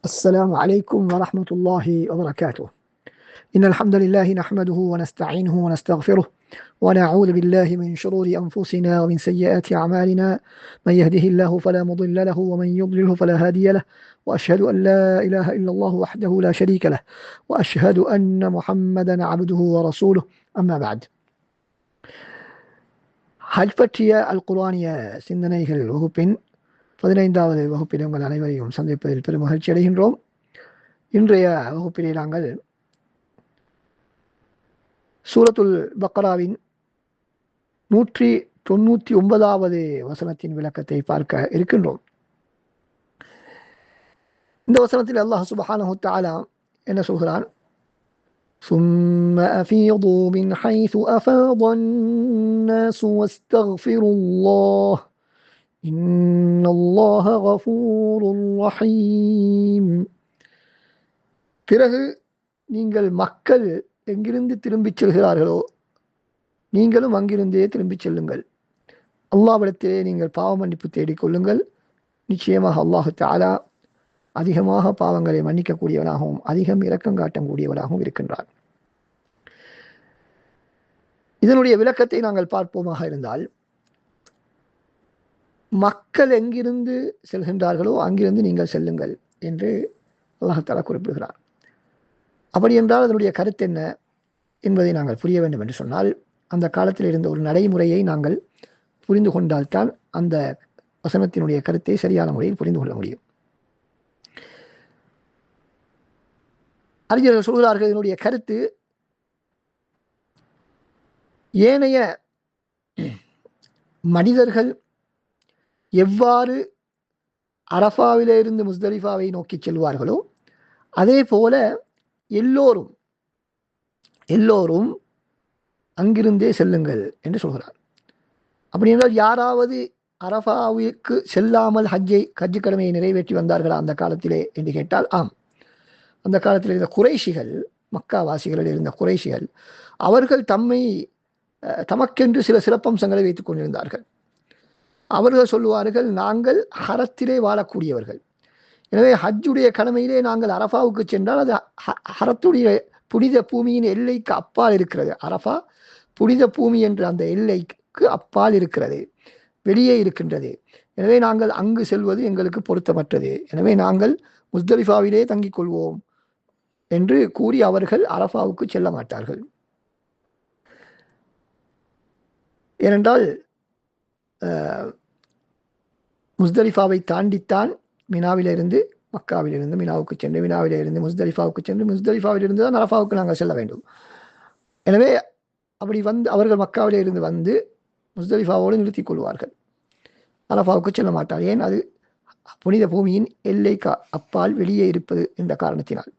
السلام عليكم ورحمة الله وبركاته. إن الحمد لله نحمده ونستعينه ونستغفره ونعوذ بالله من شرور أنفسنا ومن سيئات أعمالنا. من يهده الله فلا مضل له ومن يضلله فلا هادي له، وأشهد أن لا إله إلا الله وحده لا شريك له، وأشهد أن محمدا عبده ورسوله. أما بعد. ஹஜ் பற்றிய அல் குர்ஆனிய சிந்தனைகள் வகுப்பின் 15வது வகுப்பில் உங்கள் அனைவரையும் சந்திப்பதில் பெரும் மகிழ்ச்சி அடைகின்றோம். இன்றைய வகுப்பிலே நாங்கள் சூரத்துல் பக்ராவின் 199வது வசனத்தின் விளக்கத்தை பார்க்க இருக்கின்றோம். இந்த வசனத்தில் அல்லாஹ் சுப்ஹானஹு வ தஆலா என்ன சொல்கிறான்? ثم أفيضوا من حيث أفاض الناس واستغفروا الله إن الله غفور رحيم. பிறகு நீங்கள் மக்கள் எங்கிருந்து திரும்பிச் செல்கிறார்களோ நீங்களும் அங்கிருந்தே திரும்பிச் செல்லுங்கள். அல்லாஹ்விடத்திலே நீங்கள் பாவ மன்னிப்பு தேடிக்கொள்ளுங்கள். நிச்சயமாக அல்லாஹ் தஆலா அதிகமாக பாவங்களை மன்னிக்கக்கூடியவனாகவும் அதிகம் இரக்கம் காட்டக்கூடியவனாகவும் இருக்கின்றான். இதனுடைய விளக்கத்தை நாங்கள் பார்ப்போமாக இருந்தால், மக்கள் எங்கிருந்து செல்கின்றார்களோ அங்கிருந்து நீங்கள் செல்லுங்கள் என்று அல்லாஹ் தஆலா குறிப்பிடுகிறார். அப்படி என்றால் அதனுடைய கருத்து என்ன என்பதை நாங்கள் புரிய வேண்டும் என்று சொன்னால், அந்த காலத்தில் இருந்த ஒரு நடைமுறையை நாங்கள் புரிந்து கொண்டால்தான் அந்த வசனத்தினுடைய கருத்தை சரியான முறையில் புரிந்து கொள்ள முடியும். அறிஞர்கள் சொல்கிறார்கள், இதனுடைய கருத்து ஏனைய மனிதர்கள் எவ்வாறு அரஃபாவிலே இருந்து முஸ்தலிஃபாவை நோக்கி செல்வார்களோ அதே போல எல்லோரும் அங்கிருந்தே செல்லுங்கள் என்று சொல்கிறார். அப்படி என்றால் யாராவது அரஃபாவிற்கு செல்லாமல் ஹஜ் கடமையை நிறைவேற்றி வந்தார்களா அந்த காலத்திலே என்று கேட்டால் ஆம். அந்த காலத்தில் இருந்த குறைஷிகள், மக்காவாசிகளில் இருந்த குறைஷிகள், அவர்கள் தமக்கென்று சில சிறப்பம்சங்களை வைத்துக் கொண்டிருந்தார்கள். அவர்கள் சொல்லுவார்கள், நாங்கள் ஹரத்திலே வாழக்கூடியவர்கள், எனவே ஹஜ்ஜுடைய கடமையிலே நாங்கள் அரஃபாவுக்கு சென்றால் அது ஹரத்துடைய புனித பூமியின் எல்லைக்கு அப்பால் இருக்கிறது. அரஃபா புனித பூமி என்ற அந்த எல்லைக்கு அப்பால் இருக்கிறது, வெளியே இருக்கின்றது. எனவே நாங்கள் அங்கு செல்வது எங்களுக்கு பொருத்தமற்றது. எனவே நாங்கள் முஸ்தலிஃபாவிலே தங்கிக் கொள்வோம் என்று கூறி அவர்கள் அரஃபாவுக்கு செல்ல மாட்டார்கள். ஏனென்றால் முஸ்தலிஃபாவை தாண்டித்தான் மினாவிலிருந்து மக்காவிலிருந்து மினாவுக்கு சென்று, மினாவிலிருந்து முஸ்தலிஃபாவுக்கு சென்று, முஸ்தலிஃபாவிலிருந்து தான் அரஃபாவுக்கு நாங்கள் செல்ல வேண்டும். எனவே அப்படி அவர்கள் மக்காவிலே இருந்து வந்து முஸ்தலிஃபாவோடு நிறுத்திக் கொள்வார்கள், அரஃபாவுக்கு செல்ல மாட்டார். ஏன்? அது புனித பூமியின் எல்லைக்கு அப்பால் வெளியே இருப்பது என்ற காரணத்தினால்.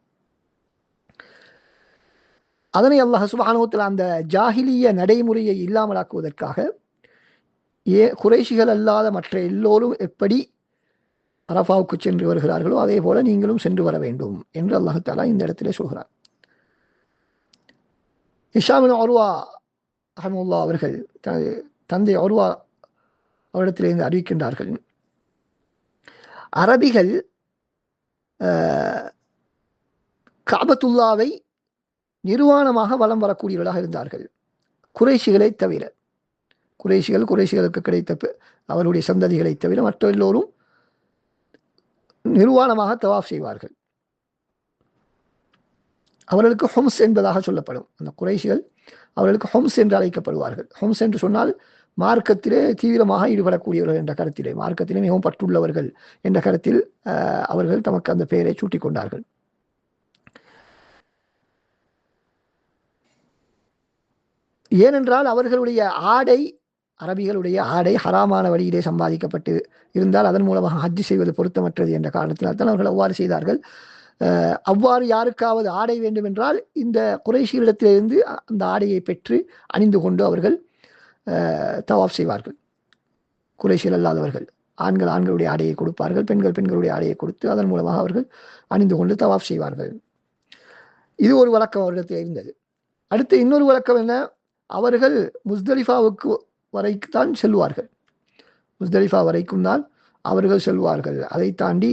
அதனை அல்லாஹ் சுப்ஹானஹு வ தஆலா அந்த ஜாஹிலிய நடைமுறையை இல்லாமலாக்குவதற்காக குறைஷிகள் அல்லாத மற்ற எல்லோரும் எப்படி அரஃபாவுக்கு சென்று வருகிறார்களோ அதே போல நீங்களும் சென்று வர வேண்டும் என்று அல்லாஹ் தஆலா இந்த இடத்திலே சொல்கிறார். ஹிஷாம் பின் உர்வா ரஹ்மத்துல்லாஹி அவர்கள் தந்தை உர்வா அவரிடத்திலிருந்து அறிவிக்கின்றார்கள், அரபிகள் கஅபத்துல்லாவை நிர்வாணமாக வலம் வரக்கூடியவர்களாக இருந்தார்கள், குறைஷிகளை தவிர. குறைஷிகளுக்கு கிடைத்த அவருடைய சந்ததிகளை தவிர மற்ற எல்லோரும் நிர்வாணமாக தவாஃப் செய்வார்கள். அவர்களுக்கு ஹும்ஸ் என்பதாக சொல்லப்படும். அந்த குறைஷிகள் அவர்களுக்கு ஹும்ஸ் என்று அழைக்கப்படுவார்கள். ஹும்ஸ் என்று சொன்னால் மார்க்கத்திலே தீவிரமாக ஈடுபடக்கூடியவர்கள் என்ற கருத்திலே, மார்க்கத்திலே மிகவும் பற்றுள்ளவர்கள் என்ற கருத்தில் அவர்கள் தமக்கு அந்த பெயரை சூட்டிக் கொண்டார்கள். ஏனென்றால் அவர்களுடைய ஆடை, அரபிகளுடைய ஆடை ஹராமான வழியிலே சம்பாதிக்கப்பட்டு இருந்தால் அதன் மூலமாக ஹஜ் செய்வது பொருத்தமற்றது என்ற காரணத்தினால் தான் அவர்கள் அவ்வாறு செய்தார்கள். அவ்வாறு யாருக்காவது ஆடை வேண்டும் என்றால் இந்த குறைஷிகளிடத்திலிருந்து அந்த ஆடையை பெற்று அணிந்து கொண்டு அவர்கள் தவாஃப் செய்வார்கள். குறைஷிகள் அல்லாதவர்கள் ஆண்களுடைய ஆடையை கொடுப்பார்கள், பெண்களுடைய ஆடையை கொடுத்து அதன் மூலமாக அவர்கள் அணிந்து கொண்டு தவாஃப் செய்வார்கள். இது ஒரு வழக்கம் அவர்களிடத்தில் இருந்தது. அடுத்து இன்னொரு வழக்கம் என்ன? அவர்கள் முஸ்தலிஃபாவுக்கு வரைக்குத்தான் செல்வார்கள், முஸ்தலிஃபா வரைக்கும் தான் அவர்கள் செல்வார்கள். அதை தாண்டி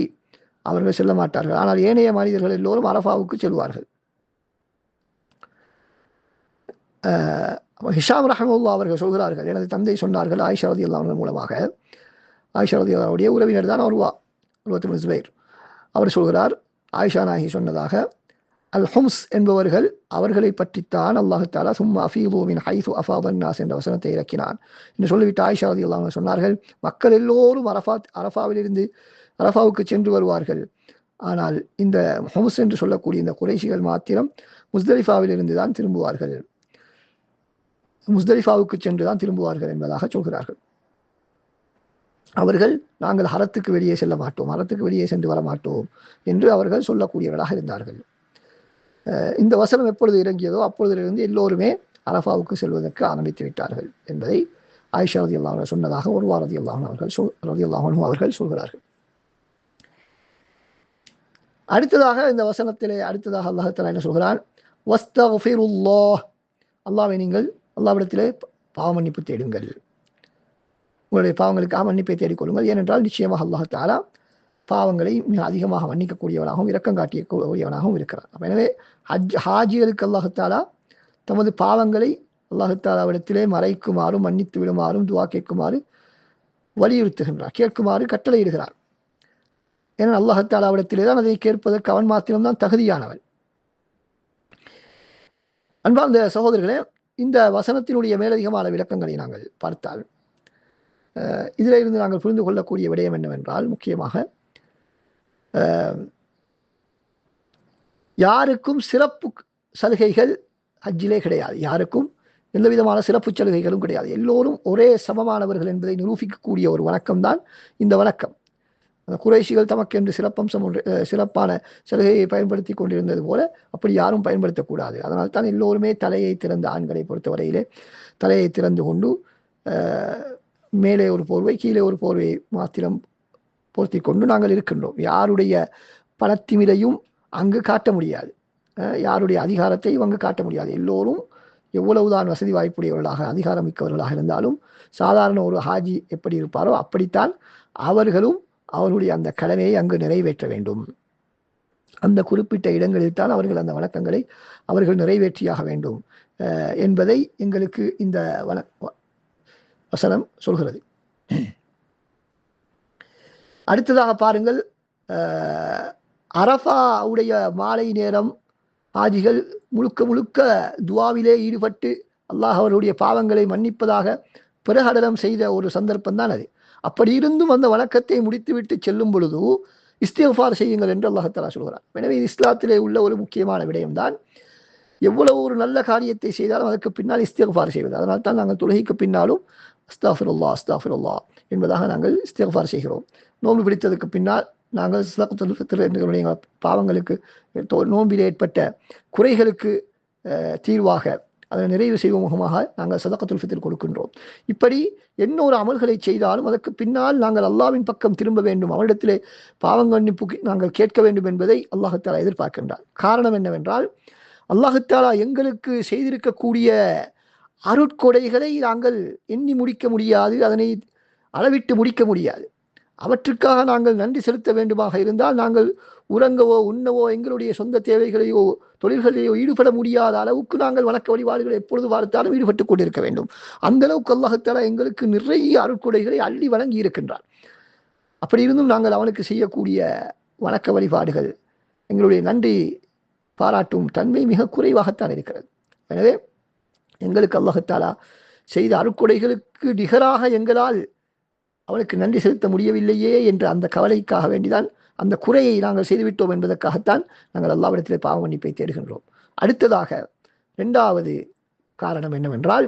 அவர்கள் செல்ல மாட்டார்கள். ஆனால் ஏனைய மனிதர்கள் எல்லோரும் அரஃபாவுக்கு செல்வார்கள். ஹிஷாம் ரஹ்மத்துல்லாஹி அவர்கள் சொல்கிறார்கள், எனது தந்தை சொன்னார்கள் ஆயிஷா ரலியல்லாஹு அன்ஹா மூலமாக, ஆயிஷா ரலியல்லாஹு அன்ஹாவுடைய உறவினர் தான் உர்வா இப்னு ஸுபைர். அவர் சொல்கிறார், ஆயிஷா நாயகி சொன்னதாக, அல் ஹும்ஸ் என்பவர்கள் அவர்களை பற்றித்தான் அல்லாஹு தஆலா சும்மா அஃபீது மின் ஹைது அஃபாதன் நாஸ் என்ற வசனத்தை இறக்கினான் என்று சொல்லிவிட்டு ஆயிஷா ரலியல்லாஹு அன்ஹா சொன்னார்கள், மக்கள் எல்லோரும் அரஃபாவிலிருந்து அரஃபாவுக்கு சென்று வருவார்கள். ஆனால் இந்த ஹும்ஸ் என்று சொல்லக்கூடிய இந்த குறைஷிகள் மாத்திரம் முஸ்தலிஃபாவிலிருந்து தான் திரும்புவார்கள், முஸ்தலிஃபாவுக்கு சென்று தான் திரும்புவார்கள் என்பதாக சொல்கிறார்கள். அவர்கள் நாங்கள் ஹரத்துக்கு வெளியே செல்ல மாட்டோம், ஹரத்துக்கு வெளியே சென்று வர மாட்டோம் என்று அவர்கள் சொல்லக்கூடியவர்களாக இருந்தார்கள். இந்த வசனம் எப்பொழுது இறங்கியதோ அப்பொழுதிலிருந்து எல்லோருமே அரஃபாவுக்கு செல்வதற்கு ஆரம்பித்து விட்டார்கள் என்பதை ஆயிஷா ரலியல்லாஹு அன்ஹா சொன்னதாக உர்வா ரலியல்லாஹு அன்ஹு அவர்கள் சொல்கிறார்கள். அடுத்ததாக இந்த வசனத்திலே அடுத்ததாக அல்லாஹ் தஆலா என்ன சொல்கிறான், வஸ்தக்ஃபிருல்லாஹ், அல்லாஹ்வை நீங்கள் அல்லாஹ்விடத்திலே பாவ மன்னிப்பு தேடுங்கள், உங்களுடைய பாவங்களுக்காக மன்னிப்பை தேடிக்கொள்ளுங்கள். ஏனென்றால் நிச்சயமாக அல்லாஹ் தஆலா பாவங்களை மிக அதிகமாக மன்னிக்கக்கூடியவனாகவும் இரக்கம் காட்டியக்கூடியவனாகவும் இருக்கிறார். எனவே ஹாஜிகளுக்கு அல்லாஹ் தஆலா தமது பாவங்களை அல்லாஹ் தஆலாவிடத்திலே மறைக்குமாறும் மன்னித்து விடுமாறும் துஆ கேட்குமாறு வலியுறுத்துகின்றார், கேட்குமாறு கட்டளையிடுகிறார். ஏன்னா அல்லாஹ் தஆலாவிடத்திலே தான் அதை கேட்பதற்கு அவன் மாத்திரம்தான் தகுதியானவன். அன்பார்ந்த சகோதரர்களே, இந்த வசனத்தினுடைய மேலதிகமான விளக்கங்களை நாங்கள் பார்த்தால் இதில் இருந்து நாங்கள் புரிந்து கொள்ளக்கூடிய விடயம் என்னவென்றால், முக்கியமாக யாருக்கும் சிறப்பு சலுகைகள் ஹஜ்ஜிலே கிடையாது, யாருக்கும் எந்த விதமான சிறப்பு சலுகைகளும் கிடையாது. எல்லோரும் ஒரே சமமானவர்கள் என்பதை நிரூபிக்கக்கூடிய ஒரு வணக்கம் தான் இந்த வணக்கம். குறைஷிகள் தமக்கென்று சிறப்பம்சம் ஒன்று சிறப்பான சலுகையை பயன்படுத்தி கொண்டிருந்தது போல அப்படி யாரும் பயன்படுத்தக்கூடாது. அதனால் தான் எல்லோருமே தலையை திறந்த, ஆண்களை பொறுத்தவரையிலே தலையை திறந்து கொண்டு மேலே ஒரு போர்வை கீழே ஒரு போர்வையை மாத்திரம் போர்த்தி கொண்டு நாங்கள் இருக்கின்றோம். யாருடைய பணத்திமிரையும் அங்கு காட்ட முடியாது, யாருடைய அதிகாரத்தையும் அங்கு காட்ட முடியாது. எல்லோரும் எவ்வளவுதான் வசதி வாய்ப்புடையவர்களாக அதிகாரம் மிக்கவர்களாக இருந்தாலும் சாதாரண ஒரு ஹாஜி எப்படி இருப்பாரோ அப்படித்தான் அவர்களும் அவர்களுடைய அந்த கடமையை அங்கு நிறைவேற்ற வேண்டும். அந்த குறிப்பிட்ட இடங்களில் தான் அவர்கள் அந்த வணக்கங்களை அவர்கள் நிறைவேற்றியாக வேண்டும் என்பதை எங்களுக்கு இந்த வசனம் சொல்கிறது. அடுத்ததாக பாருங்கள், அரஃபாவுடைய மாலை நேரம் ஹாஜிகள் முழுக்க முழுக்க துஆவிலே ஈடுபட்டு அல்லாஹ் அவருடைய பாவங்களை மன்னிப்பதாக பிரகடனம் செய்த ஒரு சந்தர்ப்பம் தான் அது. அப்படி இருந்தும் அந்த வணக்கத்தை முடித்துவிட்டு செல்லும் பொழுது இஸ்திக்ஃபார் செய்யுங்கள் என்று அல்லாஹ் தஆலா சொல்கிறார். எனவே இஸ்லாத்திலே உள்ள ஒரு முக்கியமான விடயம்தான், எவ்வளவு ஒரு நல்ல காரியத்தை செய்தாலும் அதற்கு பின்னால் இஸ்திக்ஃபார் செய்வது. அதனால் தான் நாங்கள் தொழுகைக்கு பின்னாலும் அஸ்தக்ஃபிருல்லாஹ் அஸ்தக்ஃபிருல்லாஹ் என்பதாக நாங்கள் இஸ்திக்ஃபார் செய்கிறோம். நோன்பு பிடித்ததுக்கு பின்னால் நாங்கள் ஸதகத்துல் ஃபித்ர் என்ற பாவங்களுக்கு நோன்பில் ஏற்பட்ட குறைகளுக்கு தீர்வாக அதை நிறைவு செய்வோம் முகமாக நாங்கள் ஸதகத்துல் ஃபித்ர் கொடுக்கின்றோம். இப்படி என்ன ஒரு அமல்களை செய்தாலும் அதற்கு பின்னால் நாங்கள் அல்லாஹ்வின் பக்கம் திரும்ப வேண்டும், அவரிடத்திலே பாவமன்னிப்பு நாங்கள் கேட்க வேண்டும் என்பதை அல்லாஹ் தஆலா எதிர்பார்க்கின்றார். காரணம் என்னவென்றால், அல்லாஹ் தஆலா எங்களுக்கு செய்திருக்கக்கூடிய அருட்கொடைகளை நாங்கள் எண்ணி முடிக்க முடியாது, அதனை அளவிட்டு முடிக்க முடியாது. அவற்றுக்காக நாங்கள் நன்றி செலுத்த வேண்டுமாக இருந்தால் நாங்கள் உறங்கவோ உண்ணவோ எங்களுடைய சொந்த தேவைகளையோ தொழில்களையோ ஈடுபட முடியாத அளவுக்கு நாங்கள் வணக்க வழிபாடுகளை எப்பொழுது பார்த்தாலும் ஈடுபட்டுக் கொண்டிருக்க வேண்டும். அந்த அளவுக்கு அல்லாஹ் தஆலா எங்களுக்கு நிறைய அருட்கொடைகளை அள்ளி வழங்கி இருக்கின்றார். அப்படி இருந்தும் நாங்கள் அவனுக்கு செய்யக்கூடிய வணக்க வழிபாடுகள், எங்களுடைய நன்றி பாராட்டும் தன்மை மிக குறைவாகத்தான் இருக்கிறது. எனவே எங்களுக்கு அல்லாஹ் தஆலா செய்த அருட்கொடைகளுக்கு நிகராக எங்களால் அவனுக்கு நன்றி செலுத்த முடியவில்லையே என்ற அந்த கவலைக்காக வேண்டிதான், அந்த குறையை நாங்கள் செய்துவிட்டோம் என்பதற்காகத்தான் நாங்கள் அல்லாஹ்விடத்திலே பாவ மன்னிப்பை தேடுகின்றோம். அடுத்ததாக இரண்டாவது காரணம் என்னவென்றால்,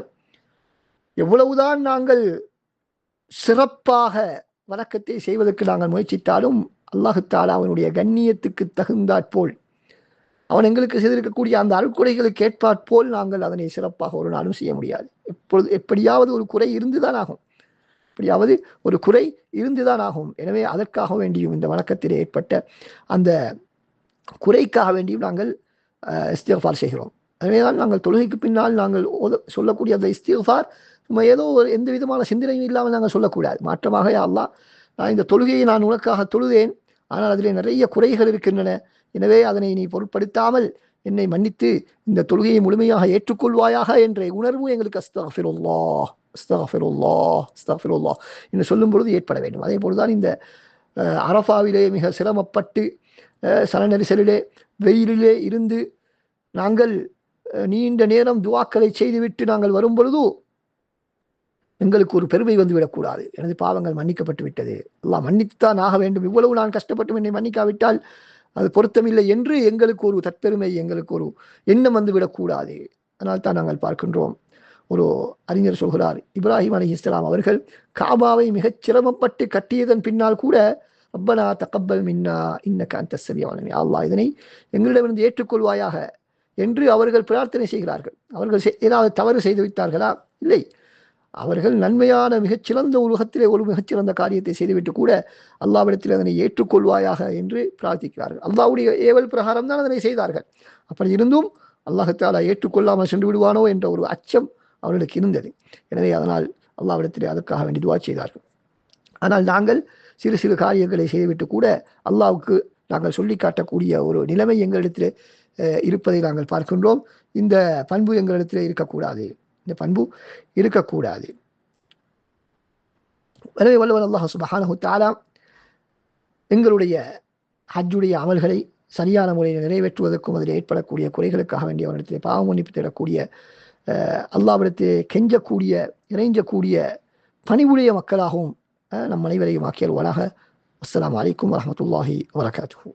எவ்வளவுதான் நாங்கள் சிறப்பாக வணக்கத்தை செய்வதற்கு நாங்கள் முயற்சித்தாலும் அல்லாஹ் தஆலா அவனுடைய கண்ணியத்துக்கு தகுந்தாற்போல் அவன் எங்களுக்கு செய்திருக்கக்கூடிய அந்த அருட்கொடைகளுக்கு ஏற்பாற்போல் நாங்கள் அதனை சிறப்பாக ஒரு நாளும் செய்ய முடியாது. எப்படியாவது ஒரு குறை இருந்துதான் ஆகும், எப்படியாவது ஒரு குறை இருந்துதான் ஆகும். எனவே அதற்காக வேண்டியும் இந்த வணக்கத்தில் ஏற்பட்ட அந்த குறைக்காக வேண்டியும் நாங்கள் இஸ்திக்ஃபார் செய்கிறோம். எனவேதான் நாங்கள் தொழுகைக்கு பின்னால் நாங்கள் சொல்லக்கூடிய அந்த இஸ்திக்ஃபார் ஏதோ ஒரு எந்த விதமான சிந்தனையும் இல்லாமல் நாங்கள் சொல்லக்கூடாது. மாற்றமாக, யா அல்லாஹ், நான் இந்த தொழுகையை நான் உனக்காக தொழுதேன், ஆனால் அதிலே நிறைய குறைகள் இருக்கின்றன. எனவே அதனை நீ பொருட்படுத்தாமல் என்னை மன்னித்து இந்த தொழுகையை முழுமையாக ஏற்றுக்கொள்வாயாக என்ற உணர்வு எங்களுக்கு அஸ்தக்ஃபிருல்லாஹ் அஸ்தக்ஃபிருல்லாஹ் அஸ்தக்ஃபிருல்லாஹ் என்று சொல்லும் பொழுது ஏற்பட வேண்டும். அதே போலதான் இந்த அரஃபாவிலே மிக சிரமப்பட்டு சல நெரிசலிலே வெயிலிலே இருந்து நாங்கள் நீண்ட நேரம் துவாக்களை செய்துவிட்டு நாங்கள் வரும் பொழுது எங்களுக்கு ஒரு பெருமை வந்துவிடக்கூடாது. எனது பாவங்கள் மன்னிக்கப்பட்டு விட்டது, அல்லாஹ் மன்னித்துத்தான் ஆக வேண்டும், இவ்வளவு நான் கஷ்டப்பட்டு என்னை மன்னிக்காவிட்டால் அது பொருத்தமில்லை என்று எங்களுக்கு ஒரு தற்பெருமை, எங்களுக்கு ஒரு எண்ணம் வந்துவிடக்கூடாது. அதனால் தான் நாங்கள் பார்க்கின்றோம், ஒரு அறிஞர் சொல்கிறார், இப்ராஹிம் அலைஹிஸ்ஸலாம் அவர்கள் காபாவை மிகச் சிரமப்பட்டு கட்டியதன் பின்னால் கூட ரப்பனா தகப்பல் மின்னா இன்னக அன்தஸ் ஸமீஉல் அலீம், அல்லாஹ் இதனை எங்களிடமிருந்து ஏற்றுக்கொள்வாயாக என்று அவர்கள் பிரார்த்தனை செய்கிறார்கள். அவர்கள் ஏதாவது தவறு செய்து விட்டார்களா? இல்லை. அவர்கள் நன்மையான மிகச்சிறந்த உலகத்திலே ஒரு மிகச்சிறந்த காரியத்தை செய்துவிட்டு கூட அல்லாஹ்விடத்தில் அதனை ஏற்றுக்கொள்வாயாக என்று பிரார்த்திக்கிறார்கள். அல்லாஹ்வுடைய ஏவல் பிரகாரம் தான் அதனை செய்தார்கள். அப்படி இருந்தும் அல்லாஹ் தஆலா ஏற்றுக்கொள்ளாமல் சென்று விடுவானோ என்ற ஒரு அச்சம் அவர்களுக்கு இருந்தது. எனவே அதனால் அல்லாஹ்விடத்திலே அதற்காக வேண்டி துஆ செய்தார்கள். ஆனால் நாங்கள் சிறு சிறு காரியங்களை செய்துவிட்டு கூட அல்லாஹ்வுக்கு நாங்கள் சொல்லி காட்டக்கூடிய ஒரு நிலைமை எங்களிடத்திலே இருப்பதை நாங்கள் பார்க்கின்றோம். இந்த பண்பு எங்களிடத்திலே இருக்கக்கூடாது, இந்த பண்பு இருக்கக்கூடாது. எனவே வல்லவன் அல்லாஹ் சுப்ஹானஹு வ தஆலா எங்களுடைய ஹஜ்ஜுடைய அமல்களை சரியான முறையில் நிறைவேற்றுவதற்கும் அதில் ஏற்படக்கூடிய குறைகளுக்காக வேண்டிய அவரிடத்திலே பாவ மன்னிப்பு தேடக்கூடிய அல்லாஹ்விடத்திலே கெஞ்சக்கூடிய இறைஞ்சக்கூடிய பணிவுடைய மக்களாகவும் நம் அனைவரையும் ஆக்கியல்வானாக. அஸ்ஸலாமு அலைக்கும் வரஹ்மத்துல்லாஹி வபரகாத்துஹு.